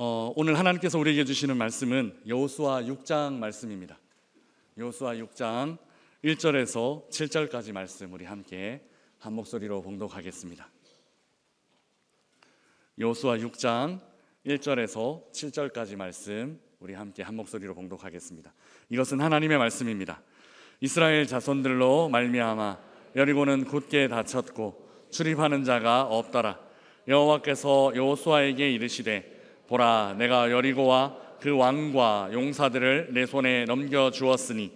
오늘 하나님께서 우리에게 주시는 말씀은 여호수아 6장 말씀입니다. 여호수아 6장 1절에서 7절까지 말씀 우리 함께 한 목소리로 봉독하겠습니다. 여호수아 6장 1절에서 7절까지 말씀 우리 함께 한 목소리로 봉독하겠습니다. 이것은 하나님의 말씀입니다. 이스라엘 자손들로 말미암아 여리고는 굳게 닫혔고 출입하는 자가 없더라. 여호와께서 여호수아에게 이르시되 보라, 내가 여리고와 그 왕과 용사들을 내 손에 넘겨주었으니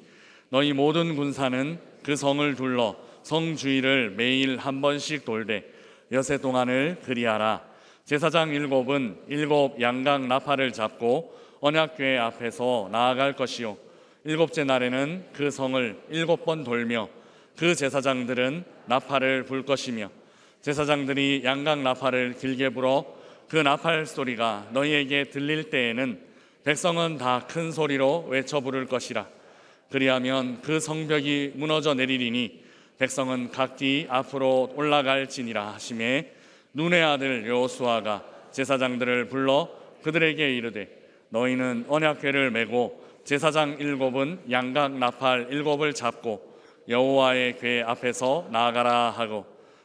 너희 모든 군사는 그 성을 둘러 성 주위를 매일 한 번씩 돌되 여세 동안을 그리하라. 제사장 7은 7 양각 나팔을 잡고 언약궤 앞에서 나아갈 것이요 7째 날에는 그 성을 7번 돌며 그 제사장들은 나팔을 불 것이며 제사장들이 양각 나팔을 길게 불어 그 나팔 소리가 너희에게 들릴 때에는 백성은 다 큰 소리로 외쳐 부를 것이라. 그리하면 그 성벽이 무너져 내리리니 백성은 각기 앞으로 올라갈지니라 하시매 눈의 아들 여호수아가 제사장들을 불러 그들에게 이르되 너희는 언약궤를 메고 제사장 7은 양각 나팔 7을 잡고 여호와의 궤 앞에서 나아가라 하고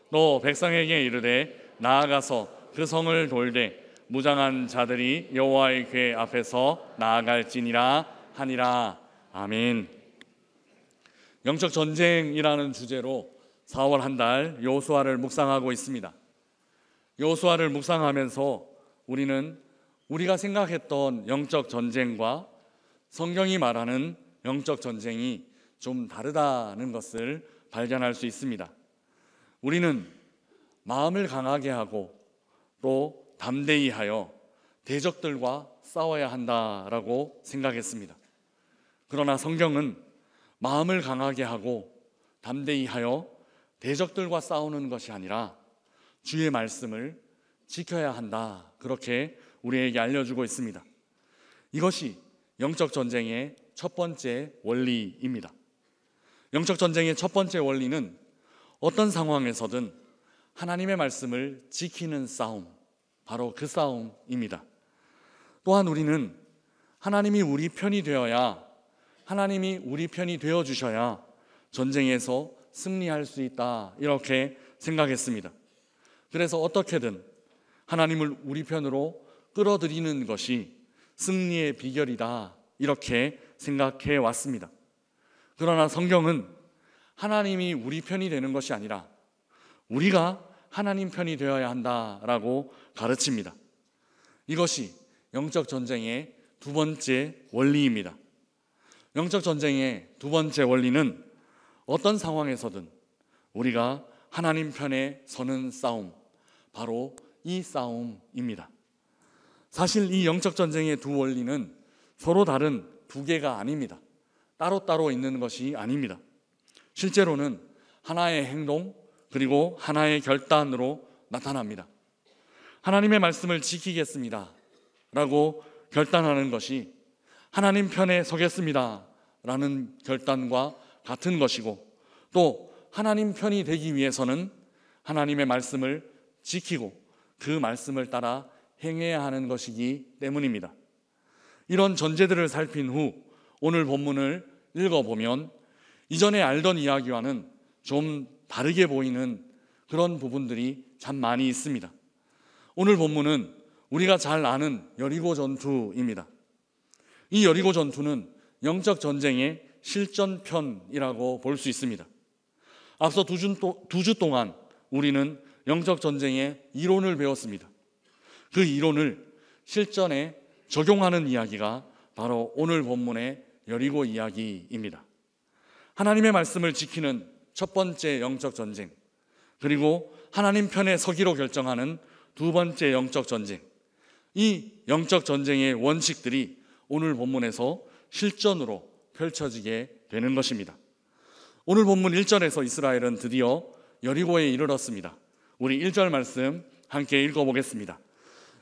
또 백성에게 이르되 나아가서 그 성을 돌되 무장한 자들이 여호와의 궤 앞에서 나아갈지니라 하니라. 아멘. 영적 전쟁이라는 주제로 4월 한 달 여호수아를 묵상하고 있습니다. 여호수아를 묵상하면서 우리는 우리가 생각했던 영적 전쟁과 성경이 말하는 영적 전쟁이 좀 다르다는 것을 발견할 수 있습니다. 우리는 마음을 강하게 하고 또 담대히 하여 대적들과 싸워야 한다라고 생각했습니다. 그러나 성경은 마음을 강하게 하고 담대히 하여 대적들과 싸우는 것이 아니라 주의 말씀을 지켜야 한다, 그렇게 우리에게 알려주고 있습니다. 이것이 영적 전쟁의 첫 번째 원리입니다. 영적 전쟁의 첫 번째 원리는 어떤 상황에서든 하나님의 말씀을 지키는 싸움, 바로 그 싸움입니다. 또한 우리는 하나님이 우리 편이 되어야, 하나님이 우리 편이 되어주셔야 전쟁에서 승리할 수 있다, 이렇게 생각했습니다. 그래서 어떻게든 하나님을 우리 편으로 끌어들이는 것이 승리의 비결이다, 이렇게 생각해 왔습니다. 그러나 성경은 하나님이 우리 편이 되는 것이 아니라 우리가 하나님 편이 되어야 한다라고 가르칩니다. 이것이 영적 전쟁의 두 번째 원리입니다. 영적 전쟁의 두 번째 원리는 어떤 상황에서든 우리가 하나님 편에 서는 싸움, 바로 이 싸움입니다. 사실 이 영적 전쟁의 두 원리는 서로 다른 두 개가 아닙니다. 따로따로 있는 것이 아닙니다. 실제로는 하나의 행동 그리고 하나의 결단으로 나타납니다. 하나님의 말씀을 지키겠습니다 라고 결단하는 것이 하나님 편에 서겠습니다 라는 결단과 같은 것이고, 또 하나님 편이 되기 위해서는 하나님의 말씀을 지키고 그 말씀을 따라 행해야 하는 것이기 때문입니다. 이런 전제들을 살핀 후 오늘 본문을 읽어보면 이전에 알던 이야기와는 좀 다르게 보이는 그런 부분들이 참 많이 있습니다. 오늘 본문은 우리가 잘 아는 여리고 전투입니다. 이 여리고 전투는 영적 전쟁의 실전편이라고 볼 수 있습니다. 앞서 두 주 동안 우리는 영적 전쟁의 이론을 배웠습니다. 그 이론을 실전에 적용하는 이야기가 바로 오늘 본문의 여리고 이야기입니다. 하나님의 말씀을 지키는 첫 번째 영적 전쟁, 그리고 하나님 편에 서기로 결정하는 두 번째 영적 전쟁, 이 영적 전쟁의 원칙들이 오늘 본문에서 실전으로 펼쳐지게 되는 것입니다. 오늘 본문 1절에서 이스라엘은 드디어 여리고에 이르렀습니다. 우리 1절 말씀 함께 읽어보겠습니다.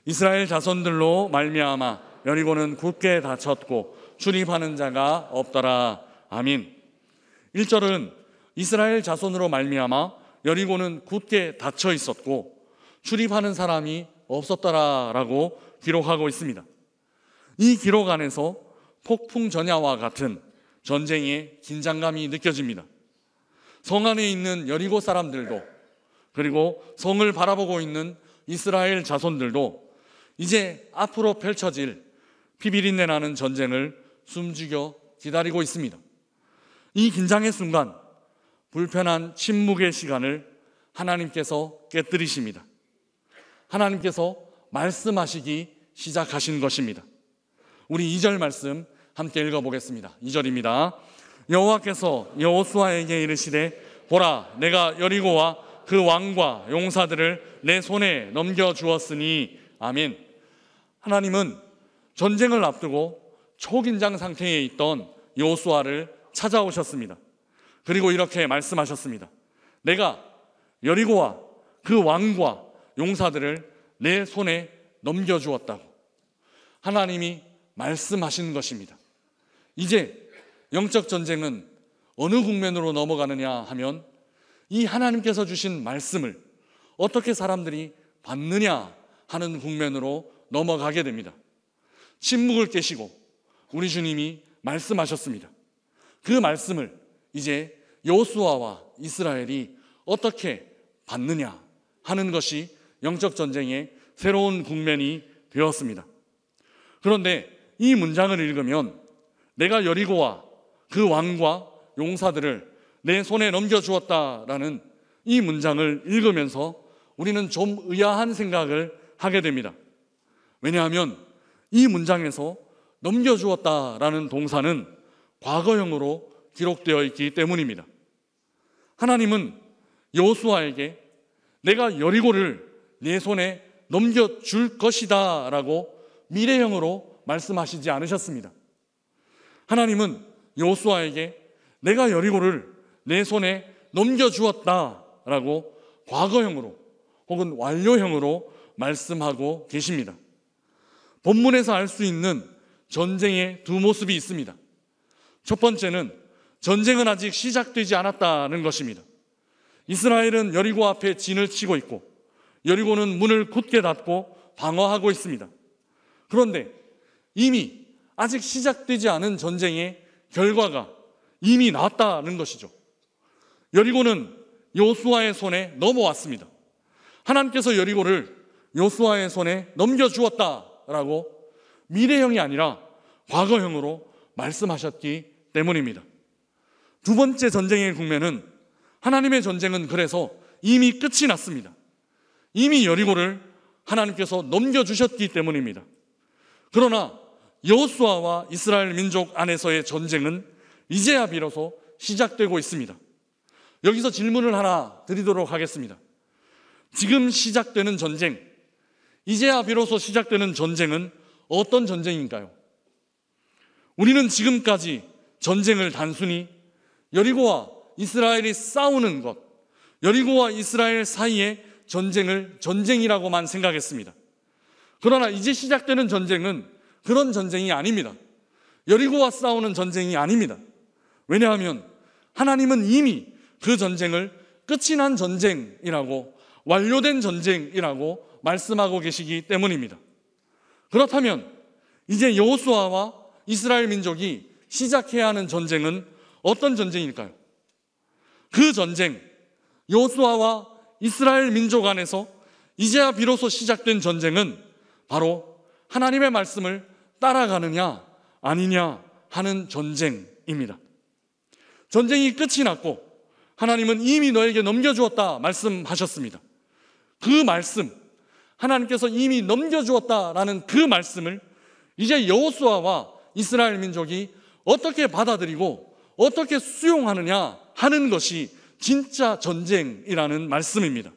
이스라엘 자손들로 말미암아 여리고는 굳게 닫혔고 출입하는 자가 없더라. 아멘. 1절은 이스라엘 자손으로 말미암아 여리고는 굳게 닫혀 있었고 출입하는 사람이 없었더라라고 기록하고 있습니다. 이 기록 안에서 폭풍 전야와 같은 전쟁의 긴장감이 느껴집니다. 성 안에 있는 여리고 사람들도, 그리고 성을 바라보고 있는 이스라엘 자손들도 이제 앞으로 펼쳐질 피비린내 나는 전쟁을 숨죽여 기다리고 있습니다. 이 긴장의 순간, 불편한 침묵의 시간을 하나님께서 깨뜨리십니다. 하나님께서 말씀하시기 시작하신 것입니다. 우리 2절 말씀 함께 읽어보겠습니다. 2절입니다. 여호와께서 여호수아에게 이르시되 보라, 내가 여리고와 그 왕과 용사들을 내 손에 넘겨주었으니. 아멘. 하나님은 전쟁을 앞두고 초긴장 상태에 있던 여호수아를 찾아오셨습니다. 그리고 이렇게 말씀하셨습니다. 내가 여리고와 그 왕과 용사들을 내 손에 넘겨주었다고 하나님이 말씀하신 것입니다. 이제 영적 전쟁은 어느 국면으로 넘어가느냐 하면 이 하나님께서 주신 말씀을 어떻게 사람들이 받느냐 하는 국면으로 넘어가게 됩니다. 침묵을 깨시고 우리 주님이 말씀하셨습니다. 그 말씀을 이제 여호수아와 이스라엘이 어떻게 받느냐 하는 것이 영적 전쟁의 새로운 국면이 되었습니다. 그런데 이 문장을 읽으면 내가 여리고와 그 왕과 용사들을 내 손에 넘겨주었다라는 이 문장을 읽으면서 우리는 좀 의아한 생각을 하게 됩니다. 왜냐하면 이 문장에서 넘겨주었다라는 동사는 과거형으로 기록되어 있기 때문입니다. 하나님은 여호수아에게 내가 여리고를 내 손에 넘겨줄 것이다 라고 미래형으로 말씀하시지 않으셨습니다. 하나님은 여호수아에게 내가 여리고를 내 손에 넘겨주었다 라고 과거형으로 혹은 완료형으로 말씀하고 계십니다. 본문에서 알 수 있는 전쟁의 두 모습이 있습니다. 첫 번째는 전쟁은 아직 시작되지 않았다는 것입니다. 이스라엘은 여리고 앞에 진을 치고 있고 여리고는 문을 굳게 닫고 방어하고 있습니다. 그런데 이미 아직 시작되지 않은 전쟁의 결과가 이미 나왔다는 것이죠. 여리고는 여호수아의 손에 넘어왔습니다. 하나님께서 여리고를 여호수아의 손에 넘겨주었다라고 미래형이 아니라 과거형으로 말씀하셨기 때문입니다. 두 번째 전쟁의 국면은 하나님의 전쟁은 그래서 이미 끝이 났습니다. 이미 여리고를 하나님께서 넘겨주셨기 때문입니다. 그러나 여호수아와 이스라엘 민족 안에서의 전쟁은 이제야 비로소 시작되고 있습니다. 여기서 질문을 하나 드리도록 하겠습니다. 지금 시작되는 전쟁, 이제야 비로소 시작되는 전쟁은 어떤 전쟁인가요? 우리는 지금까지 전쟁을 단순히 여리고와 이스라엘이 싸우는 것, 여리고와 이스라엘 사이의 전쟁을 전쟁이라고만 생각했습니다. 그러나 이제 시작되는 전쟁은 그런 전쟁이 아닙니다. 여리고와 싸우는 전쟁이 아닙니다. 왜냐하면 하나님은 이미 그 전쟁을 끝이 난 전쟁이라고, 완료된 전쟁이라고 말씀하고 계시기 때문입니다. 그렇다면 이제 여호수아와 이스라엘 민족이 시작해야 하는 전쟁은 어떤 전쟁일까요? 그 전쟁, 여호수아와 이스라엘 민족 안에서 이제야 비로소 시작된 전쟁은 바로 하나님의 말씀을 따라가느냐 아니냐 하는 전쟁입니다. 전쟁이 끝이 났고 하나님은 이미 너에게 넘겨주었다 말씀하셨습니다. 그 말씀, 하나님께서 이미 넘겨주었다라는 그 말씀을 이제 여호수아와 이스라엘 민족이 어떻게 받아들이고 어떻게 수용하느냐 하는 것이 진짜 전쟁이라는 말씀입니다.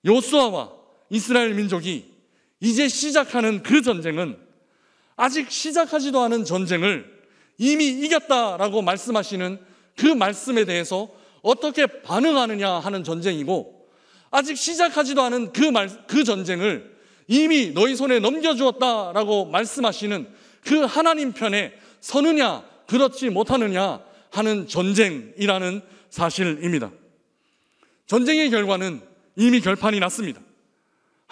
여호수아와 이스라엘 민족이 이제 시작하는 그 전쟁은 아직 시작하지도 않은 전쟁을 이미 이겼다라고 말씀하시는 그 말씀에 대해서 어떻게 반응하느냐 하는 전쟁이고, 아직 시작하지도 않은 그 전쟁을 이미 너희 손에 넘겨주었다라고 말씀하시는 그 하나님 편에 서느냐 그렇지 못하느냐 하는 전쟁이라는 사실입니다. 전쟁의 결과는 이미 결판이 났습니다.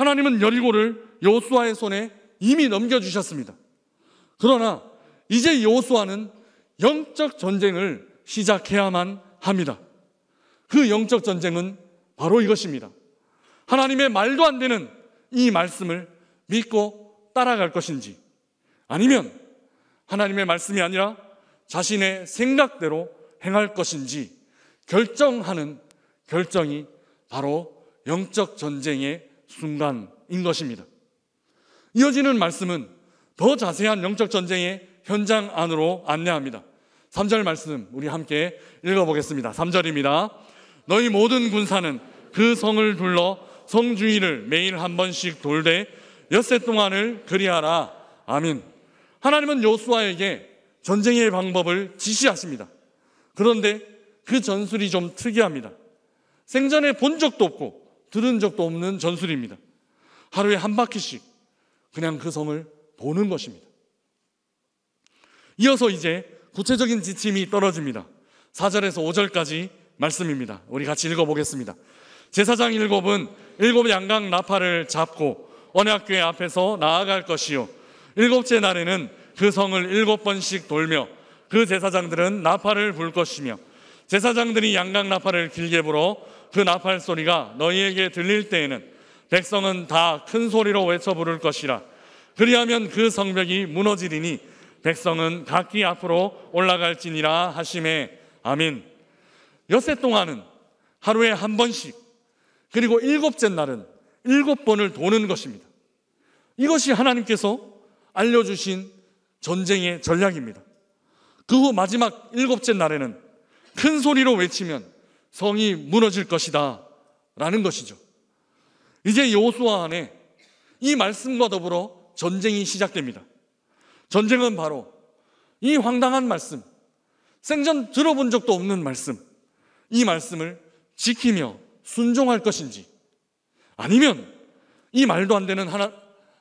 하나님은 여리고를 여호수아의 손에 이미 넘겨주셨습니다. 그러나 이제 여호수아는 영적 전쟁을 시작해야만 합니다. 그 영적 전쟁은 바로 이것입니다. 하나님의 말도 안 되는 이 말씀을 믿고 따라갈 것인지, 아니면 하나님의 말씀이 아니라 자신의 생각대로 행할 것인지 결정하는 결정이 바로 영적 전쟁의 순간인 것입니다. 이어지는 말씀은 더 자세한 영적 전쟁의 현장 안으로 안내합니다. 3절 말씀 우리 함께 읽어보겠습니다. 3절입니다. 너희 모든 군사는 그 성을 둘러 성 주위를 매일 한 번씩 돌되 엿새 동안을 그리하라. 아멘. 하나님은 여호수아에게 전쟁의 방법을 지시하십니다. 그런데 그 전술이 좀 특이합니다. 생전에 본 적도 없고 들은 적도 없는 전술입니다. 하루에 한 바퀴씩 그냥 그 성을 도는 것입니다. 이어서 이제 구체적인 지침이 떨어집니다. 4절에서 5절까지 말씀입니다. 우리 같이 읽어보겠습니다. 제사장 7은 7 양각 나팔을 잡고 언약궤 앞에서 나아갈 것이요, 7째 날에는 그 성을 7번씩 돌며 그 제사장들은 나팔을 불 것이며, 제사장들이 양각 나팔을 길게 불어 그 나팔 소리가 너희에게 들릴 때에는 백성은 다 큰 소리로 외쳐 부를 것이라. 그리하면 그 성벽이 무너지리니 백성은 각기 앞으로 올라갈지니라 하시매. 아멘. 엿새 동안은 하루에 한 번씩, 그리고 7째 날은 7번을 도는 것입니다. 이것이 하나님께서 알려주신 전쟁의 전략입니다. 그 후 마지막 7째 날에는 큰 소리로 외치면 성이 무너질 것이다 라는 것이죠. 이제 여호수아 안에 이 말씀과 더불어 전쟁이 시작됩니다. 전쟁은 바로 이 황당한 말씀, 생전 들어본 적도 없는 말씀, 이 말씀을 지키며 순종할 것인지, 아니면 이 말도 안 되는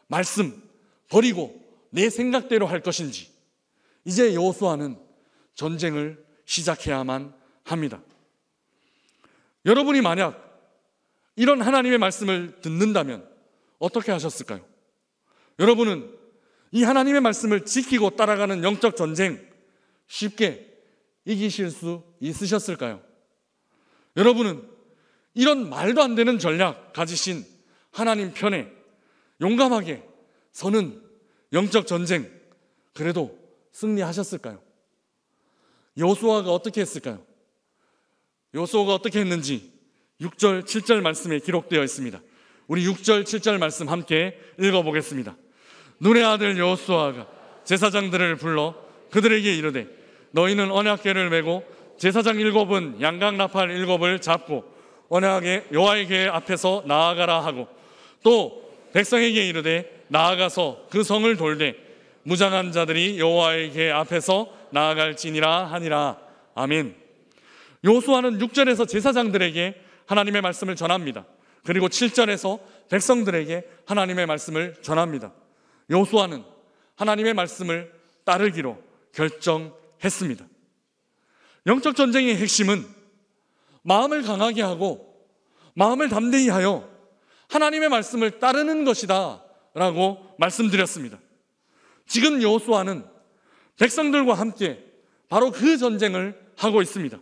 말씀 버리고 내 생각대로 할 것인지, 이제 여호수아는 전쟁을 시작해야만 합니다. 여러분이 만약 이런 하나님의 말씀을 듣는다면 어떻게 하셨을까요? 여러분은 이 하나님의 말씀을 지키고 따라가는 영적 전쟁 쉽게 이기실 수 있으셨을까요? 여러분은 이런 말도 안 되는 전략 가지신 하나님 편에 용감하게 서는 영적 전쟁 그래도 승리하셨을까요? 여호수아가 어떻게 했을까요? 여호수아가 어떻게 했는지 6절, 7절 말씀에 기록되어 있습니다. 우리 6절, 7절 말씀 함께 읽어보겠습니다. 눈의 아들 여호수아가 제사장들을 불러 그들에게 이르되 너희는 언약궤를 메고 제사장 7은 양각 나팔 7을 잡고 언약의 여호와의 궤 앞에서 나아가라 하고, 또 백성에게 이르되 나아가서 그 성을 돌되 무장한 자들이 여호와의 궤 앞에서 나아갈지니라 하니라. 아멘. 여호수아는 6절에서 제사장들에게 하나님의 말씀을 전합니다. 그리고 7절에서 백성들에게 하나님의 말씀을 전합니다. 여호수아는 하나님의 말씀을 따르기로 결정했습니다. 영적 전쟁의 핵심은 마음을 강하게 하고 마음을 담대히 하여 하나님의 말씀을 따르는 것이다 라고 말씀드렸습니다. 지금 여호수아는 백성들과 함께 바로 그 전쟁을 하고 있습니다.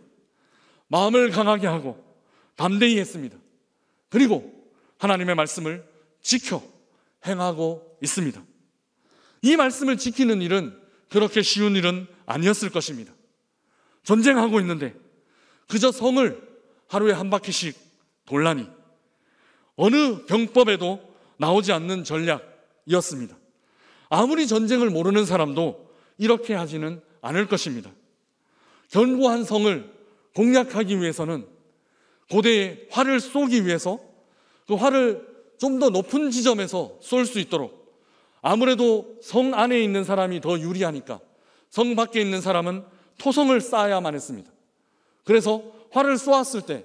마음을 강하게 하고 담대히 했습니다. 그리고 하나님의 말씀을 지켜 행하고 있습니다. 이 말씀을 지키는 일은 그렇게 쉬운 일은 아니었을 것입니다. 전쟁하고 있는데 그저 성을 하루에 한 바퀴씩 돌라니 어느 병법에도 나오지 않는 전략이었습니다. 아무리 전쟁을 모르는 사람도 이렇게 하지는 않을 것입니다. 견고한 성을 공략하기 위해서는 고대에 활을 쏘기 위해서 그 활을 좀 더 높은 지점에서 쏠 수 있도록, 아무래도 성 안에 있는 사람이 더 유리하니까 성 밖에 있는 사람은 토성을 쌓아야만 했습니다. 그래서 활을 쏘았을 때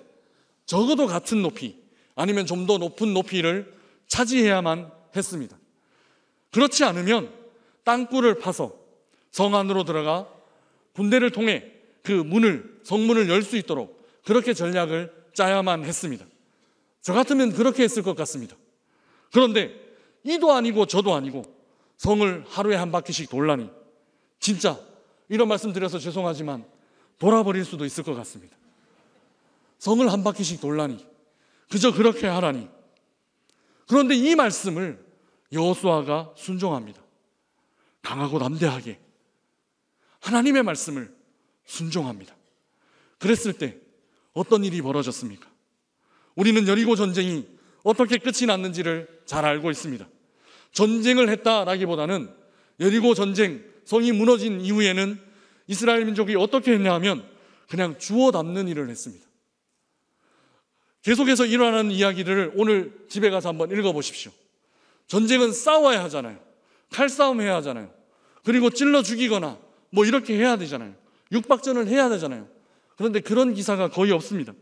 적어도 같은 높이 아니면 좀 더 높은 높이를 차지해야만 했습니다. 그렇지 않으면 땅굴을 파서 성 안으로 들어가 군대를 통해 그 성문을 열 수 있도록 그렇게 전략을 짜야만 했습니다. 저 같으면 그렇게 했을 것 같습니다. 그런데 이도 아니고 저도 아니고 성을 하루에 한 바퀴씩 돌라니 진짜 이런 말씀 드려서 죄송하지만 돌아버릴 수도 있을 것 같습니다. 성을 한 바퀴씩 돌라니 그저 그렇게 하라니. 그런데 이 말씀을 여호수아가 순종합니다. 강하고 담대하게 하나님의 말씀을 순종합니다. 그랬을 때 어떤 일이 벌어졌습니까? 우리는 여리고 전쟁이 어떻게 끝이 났는지를 잘 알고 있습니다. 전쟁을 했다라기보다는 여리고 전쟁, 성이 무너진 이후에는 이스라엘 민족이 어떻게 했냐 하면 그냥 주워 담는 일을 했습니다. 계속해서 일어나는 이야기들을 오늘 집에 가서 한번 읽어보십시오. 전쟁은 싸워야 하잖아요. 칼싸움 해야 하잖아요. 그리고 찔러 죽이거나 뭐 이렇게 해야 되잖아요. 육박전을 해야 되잖아요. 그런데 그런 기사가 거의 없습니다.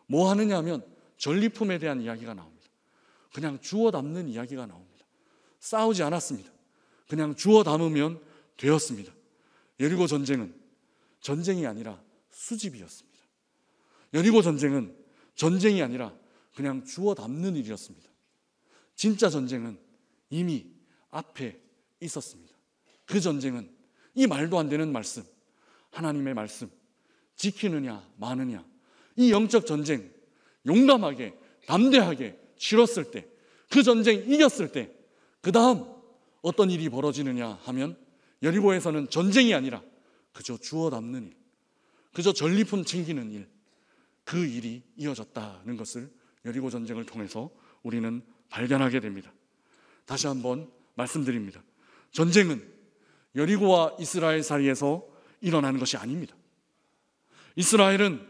뭐 하느냐 하면 전리품에 대한 이야기가 나옵니다. 그냥 주워 담는 이야기가 나옵니다. 싸우지 않았습니다. 그냥 주워 담으면 되었습니다. 여리고 전쟁은 전쟁이 아니라 수집이었습니다. 여리고 전쟁은 전쟁이 아니라 그냥 주워 담는 일이었습니다. 진짜 전쟁은 이미 앞에 있었습니다. 그 전쟁은 이 말도 안 되는 말씀, 하나님의 말씀 지키느냐 마느냐, 이 영적 전쟁 용감하게 담대하게 치렀을 때, 그 전쟁 이겼을 때 그 다음 어떤 일이 벌어지느냐 하면 여리고에서는 전쟁이 아니라 그저 주워 담는 일, 그저 전리품 챙기는 일, 그 일이 이어졌다는 것을 여리고 전쟁을 통해서 우리는 발견하게 됩니다. 다시 한번 말씀드립니다. 전쟁은 여리고와 이스라엘 사이에서 일어나는 것이 아닙니다. 이스라엘은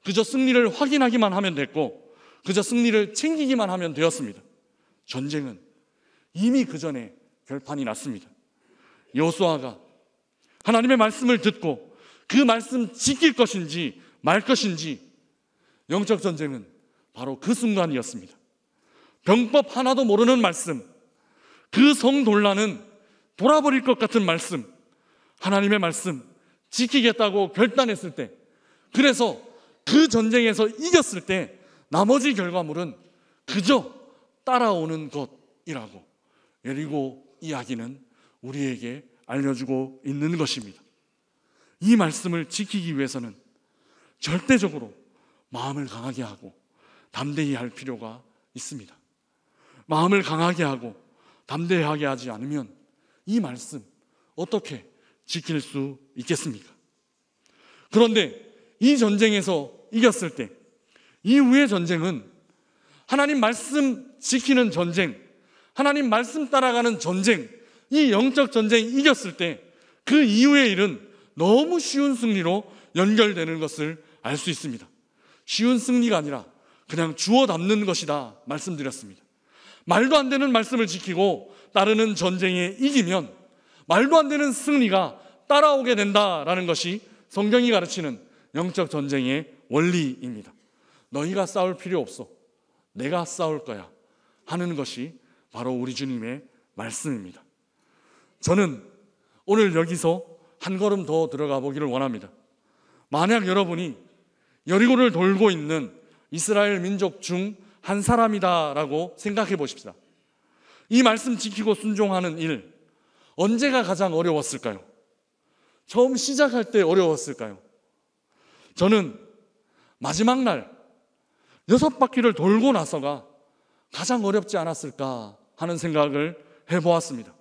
그저 승리를 확인하기만 하면 됐고 그저 승리를 챙기기만 하면 되었습니다. 전쟁은 이미 그 전에 결판이 났습니다. 여호수아가 하나님의 말씀을 듣고 그 말씀 지킬 것인지 말 것인지, 영적 전쟁은 바로 그 순간이었습니다. 병법 하나도 모르는 말씀, 그 성돌라는 돌아버릴 것 같은 말씀, 하나님의 말씀 지키겠다고 결단했을 때, 그래서 그 전쟁에서 이겼을 때 나머지 결과물은 그저 따라오는 것이라고 여리고 이야기는 우리에게 알려주고 있는 것입니다. 이 말씀을 지키기 위해서는 절대적으로 마음을 강하게 하고 담대히 할 필요가 있습니다. 마음을 강하게 하고 담대하게 하지 않으면 이 말씀 어떻게 지킬 수 있겠습니까? 그런데 이 전쟁에서 이겼을 때 이후의 전쟁은 하나님 말씀 지키는 전쟁, 하나님 말씀 따라가는 전쟁, 이 영적 전쟁이 이겼을 때 그 이후의 일은 너무 쉬운 승리로 연결되는 것을 알 수 있습니다. 쉬운 승리가 아니라 그냥 주워 담는 것이다 말씀드렸습니다. 말도 안 되는 말씀을 지키고 따르는 전쟁에 이기면 말도 안 되는 승리가 따라오게 된다라는 것이 성경이 가르치는 영적 전쟁의 원리입니다. 너희가 싸울 필요 없어, 내가 싸울 거야 하는 것이 바로 우리 주님의 말씀입니다. 저는 오늘 여기서 한 걸음 더 들어가 보기를 원합니다. 만약 여러분이 여리고를 돌고 있는 이스라엘 민족 중 한 사람이다라고 생각해 보십시다. 이 말씀 지키고 순종하는 일, 언제가 가장 어려웠을까요? 처음 시작할 때 어려웠을까요? 저는 마지막 날 6바퀴를 돌고 나서가 가장 어렵지 않았을까 하는 생각을 해보았습니다.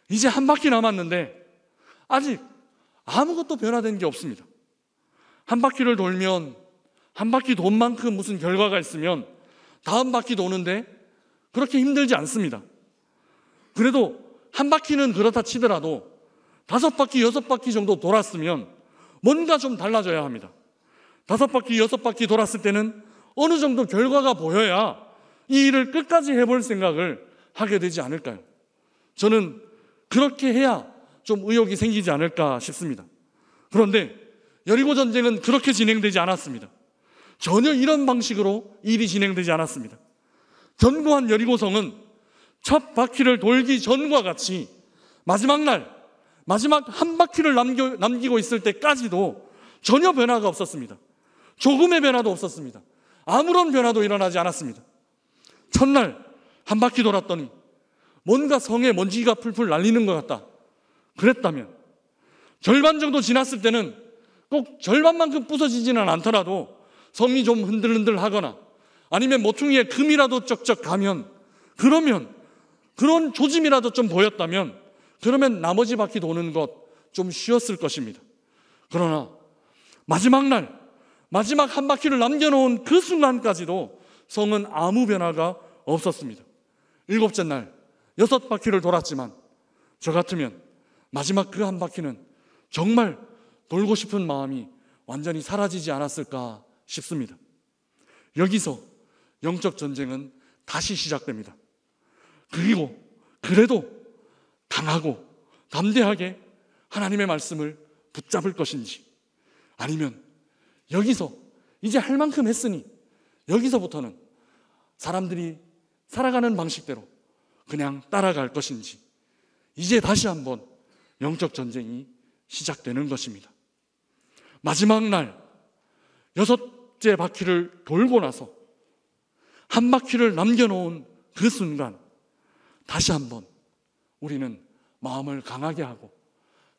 이제 한 바퀴 남았는데 아직 아무것도 변화된 게 없습니다. 한 바퀴를 돌면 한 바퀴 돈 만큼 무슨 결과가 있으면 다음 바퀴 도는데 그렇게 힘들지 않습니다. 그래도 한 바퀴는 그렇다 치더라도 5바퀴, 6바퀴 정도 돌았으면 뭔가 좀 달라져야 합니다. 5바퀴, 6바퀴 돌았을 때는 어느 정도 결과가 보여야 이 일을 끝까지 해볼 생각을 하게 되지 않을까요? 저는 그렇게 해야 좀 의욕이 생기지 않을까 싶습니다. 그런데 여리고 전쟁은 그렇게 진행되지 않았습니다. 전혀 이런 방식으로 일이 진행되지 않았습니다. 견고한 여리고성은 첫 바퀴를 돌기 전과 같이 마지막 날, 마지막 한 바퀴를 남기고 있을 때까지도 전혀 변화가 없었습니다. 조금의 변화도 없었습니다. 아무런 변화도 일어나지 않았습니다. 첫날 한 바퀴 돌았더니 뭔가 성에 먼지가 풀풀 날리는 것 같다. 그랬다면 절반 정도 지났을 때는 꼭 절반만큼 부서지지는 않더라도 성이 좀 흔들흔들하거나 아니면 모퉁이에 금이라도 쩍쩍 가면, 그러면 그런 조짐이라도 좀 보였다면 그러면 나머지 바퀴 도는 것 좀 쉬었을 것입니다. 그러나 마지막 날, 마지막 한 바퀴를 남겨놓은 그 순간까지도 성은 아무 변화가 없었습니다. 7째 날 6바퀴를 돌았지만 저 같으면 마지막 그 한 바퀴는 정말 돌고 싶은 마음이 완전히 사라지지 않았을까 싶습니다. 여기서 영적 전쟁은 다시 시작됩니다. 그리고 그래도 강하고 담대하게 하나님의 말씀을 붙잡을 것인지, 아니면 여기서 이제 할 만큼 했으니 여기서부터는 사람들이 살아가는 방식대로 그냥 따라갈 것인지, 이제 다시 한번 영적 전쟁이 시작되는 것입니다. 마지막 날 6째 바퀴를 돌고 나서 한 바퀴를 남겨놓은 그 순간 다시 한번 우리는 마음을 강하게 하고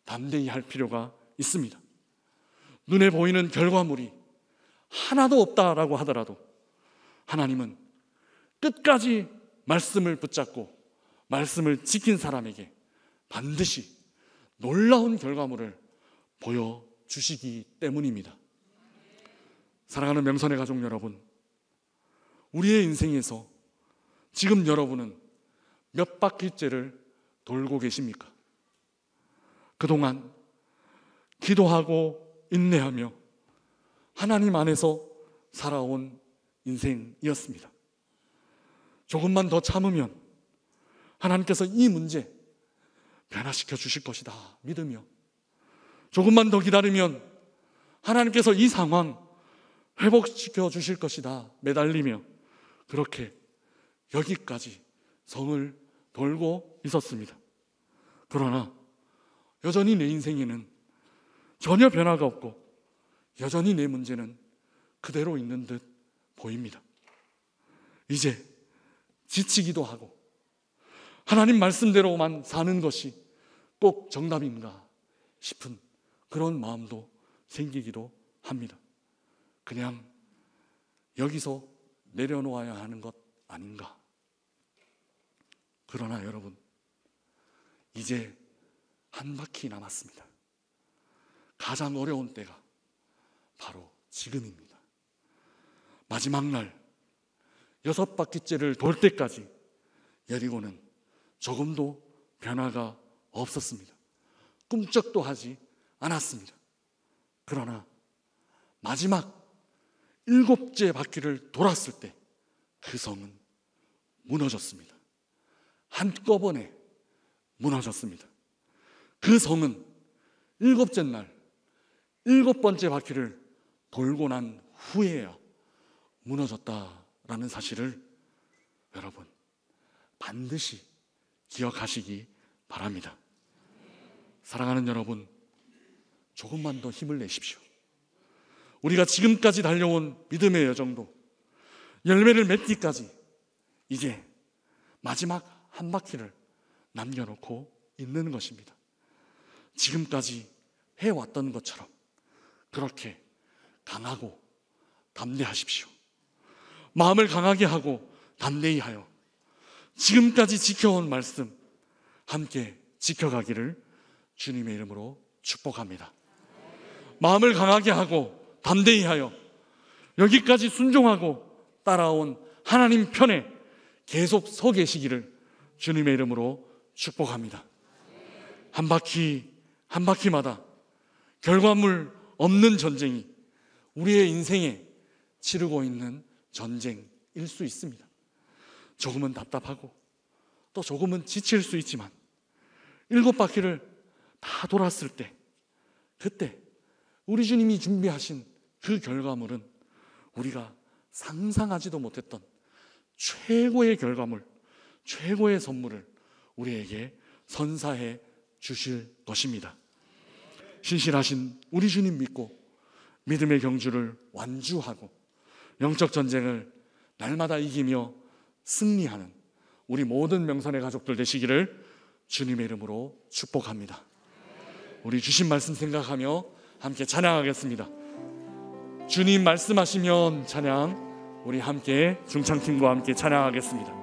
담대히 할 필요가 있습니다. 눈에 보이는 결과물이 하나도 없다라고 하더라도 하나님은 끝까지 말씀을 붙잡고 말씀을 지킨 사람에게 반드시 놀라운 결과물을 보여주시기 때문입니다. 사랑하는 명선의 가족 여러분, 우리의 인생에서 지금 여러분은 몇 바퀴째를 돌고 계십니까? 그동안 기도하고 인내하며 하나님 안에서 살아온 인생이었습니다. 조금만 더 참으면 하나님께서 이 문제 변화시켜 주실 것이다 믿으며, 조금만 더 기다리면 하나님께서 이 상황 회복시켜 주실 것이다 매달리며 그렇게 여기까지 성을 돌고 있었습니다. 그러나 여전히 내 인생에는 전혀 변화가 없고 여전히 내 문제는 그대로 있는 듯 보입니다. 이제 지치기도 하고 하나님 말씀대로만 사는 것이 꼭 정답인가 싶은 그런 마음도 생기기도 합니다. 그냥 여기서 내려놓아야 하는 것 아닌가. 그러나 여러분, 이제 한 바퀴 남았습니다. 가장 어려운 때가 바로 지금입니다. 마지막 날 6바퀴째를 돌 때까지 여리고는 조금도 변화가 없었습니다. 꿈쩍도 하지 않았습니다. 그러나 마지막 7째 바퀴를 돌았을 때 그 성은 무너졌습니다. 한꺼번에 무너졌습니다. 그 성은 7째 날 7번째 바퀴를 돌고 난 후에야 무너졌다라는 사실을 여러분 반드시 기억하시기 바랍니다. 사랑하는 여러분, 조금만 더 힘을 내십시오. 우리가 지금까지 달려온 믿음의 여정도 열매를 맺기까지 이제 마지막 한 바퀴를 남겨놓고 있는 것입니다. 지금까지 해왔던 것처럼 그렇게 강하고 담대하십시오. 마음을 강하게 하고 담대히 하여 지금까지 지켜온 말씀 함께 지켜가기를 주님의 이름으로 축복합니다. 마음을 강하게 하고 담대히 하여 여기까지 순종하고 따라온 하나님 편에 계속 서 계시기를 주님의 이름으로 축복합니다. 한 바퀴 한 바퀴마다 결과물 없는 전쟁이 우리의 인생에 치르고 있는 전쟁일 수 있습니다. 조금은 답답하고 또 조금은 지칠 수 있지만 7바퀴를 다 돌았을 때, 그때 우리 주님이 준비하신 그 결과물은 우리가 상상하지도 못했던 최고의 결과물, 최고의 선물을 우리에게 선사해 주실 것입니다. 신실하신 우리 주님 믿고 믿음의 경주를 완주하고 영적 전쟁을 날마다 이기며 승리하는 우리 모든 명산의 가족들 되시기를 주님의 이름으로 축복합니다. 우리 주신 말씀 생각하며 함께 찬양하겠습니다. 주님 말씀하시면 찬양, 우리 함께 중창팀과 함께 찬양하겠습니다.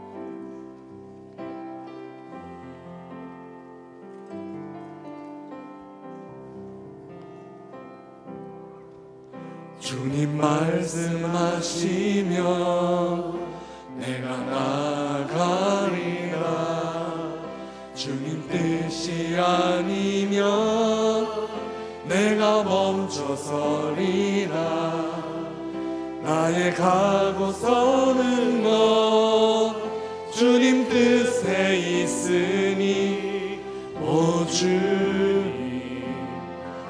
주님 말씀하시면 내가 나가리라. 주님 뜻이 아니면 내가 멈춰서리라. 나의 가고 서는 것 주님 뜻에 있으니 오 주님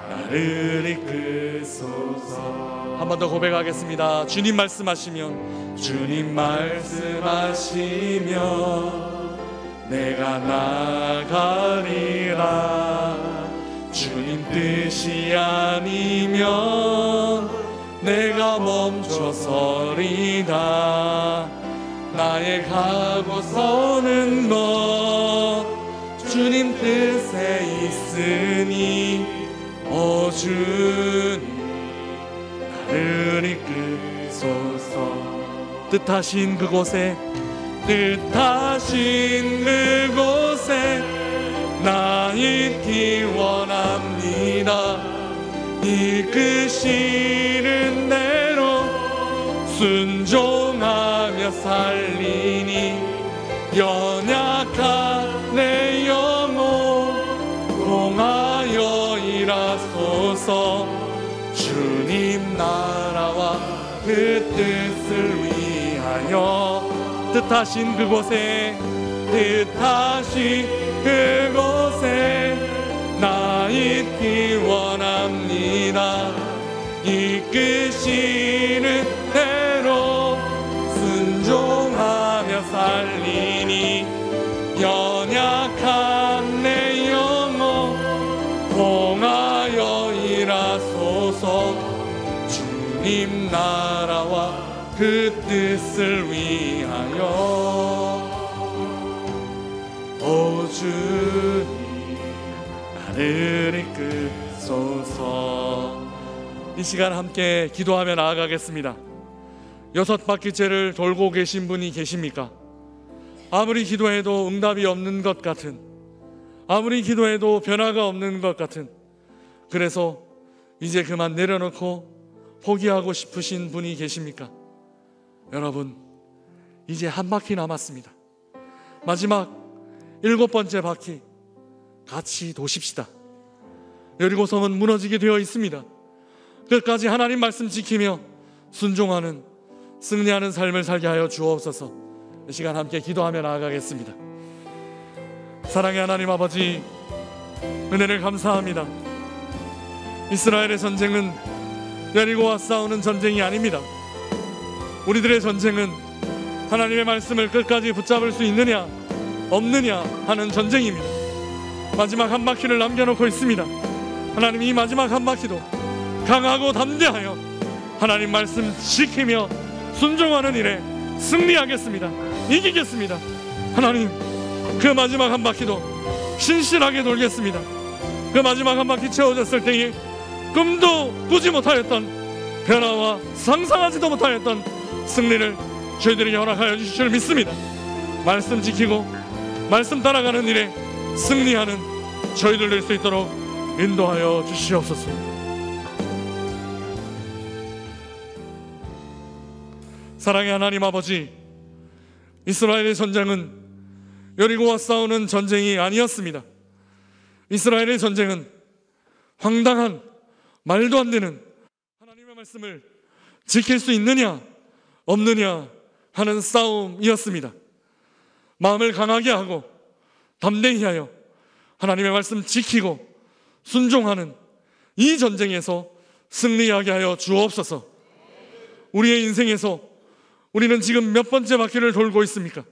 나를 이끄소서. 한 번 더 고백하겠습니다. 주님 말씀하시면, 주님 말씀하시면 내가 나가리라. 주님 뜻이 아니면 내가 멈춰서리라. 나의 가고 서는 것 주님 뜻에 있으니 오 주님 나를 이끄소서. 뜻하신 그곳에, 뜻하신 그곳에 나 있기 원합니다. 이끄시는 대로 순종하며 살리니 연약한 내 영혼 공하여 일하소서. 주님 나라와 그 뜻을 위하여 뜻하신 그곳에, 뜻하신 그곳에 나 있기 원합니다. 이끄시는 대로 순종하며 살리니 연약한 내 영혼 공하여 일하소서. 주님 나라와 그 뜻을 위하여 오 주님 나를 이끄소서. 이 시간 함께 기도하며 나아가겠습니다. 6바퀴째를 돌고 계신 분이 계십니까? 아무리 기도해도 응답이 없는 것 같은, 아무리 기도해도 변화가 없는 것 같은, 그래서 이제 그만 내려놓고 포기하고 싶으신 분이 계십니까? 여러분, 이제 한 바퀴 남았습니다. 마지막 7번째 바퀴 같이 도십시다. 여리고성은 무너지게 되어 있습니다. 끝까지 하나님 말씀 지키며 순종하는, 승리하는 삶을 살게 하여 주옵소서. 이 시간 함께 기도하며 나아가겠습니다. 사랑의 하나님 아버지, 은혜를 감사합니다. 이스라엘의 전쟁은 여리고와 싸우는 전쟁이 아닙니다. 우리들의 전쟁은 하나님의 말씀을 끝까지 붙잡을 수 있느냐 없느냐 하는 전쟁입니다. 마지막 한 바퀴를 남겨놓고 있습니다. 하나님, 이 마지막 한 바퀴도 강하고 담대하여 하나님 말씀 지키며 순종하는 일에 승리하겠습니다. 이기겠습니다. 하나님, 그 마지막 한 바퀴도 신실하게 돌겠습니다. 그 마지막 한 바퀴 채워졌을 때에 꿈도 꾸지 못하였던, 변화와 상상하지도 못하였던 승리를 저희들에게 허락하여 주실 줄 믿습니다. 말씀 지키고 말씀 따라가는 일에 승리하는 저희들 될 수 있도록 인도하여 주시옵소서. 사랑의 하나님 아버지, 이스라엘의 전쟁은 여리고와 싸우는 전쟁이 아니었습니다. 이스라엘의 전쟁은 황당한, 말도 안 되는 하나님의 말씀을 지킬 수 있느냐 없느냐 하는 싸움이었습니다. 마음을 강하게 하고 담대히 하여 하나님의 말씀 지키고 순종하는 이 전쟁에서 승리하게 하여 주옵소서. 우리의 인생에서 우리는 지금 몇 번째 바퀴를 돌고 있습니까?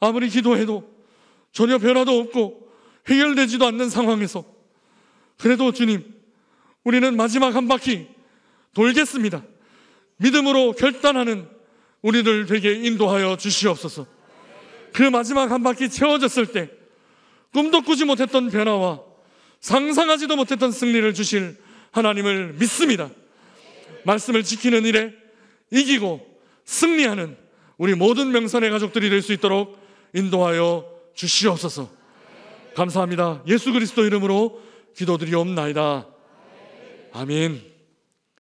아무리 기도해도 전혀 변화도 없고 해결되지도 않는 상황에서 그래도 주님, 우리는 마지막 한 바퀴 돌겠습니다. 믿음으로 결단하는 우리들 되게 인도하여 주시옵소서. 그 마지막 한 바퀴 채워졌을 때 꿈도 꾸지 못했던 변화와 상상하지도 못했던 승리를 주실 하나님을 믿습니다. 말씀을 지키는 일에 이기고 승리하는 우리 모든 명선의 가족들이 될 수 있도록 인도하여 주시옵소서. 감사합니다. 예수 그리스도 이름으로 기도드리옵나이다. 아멘.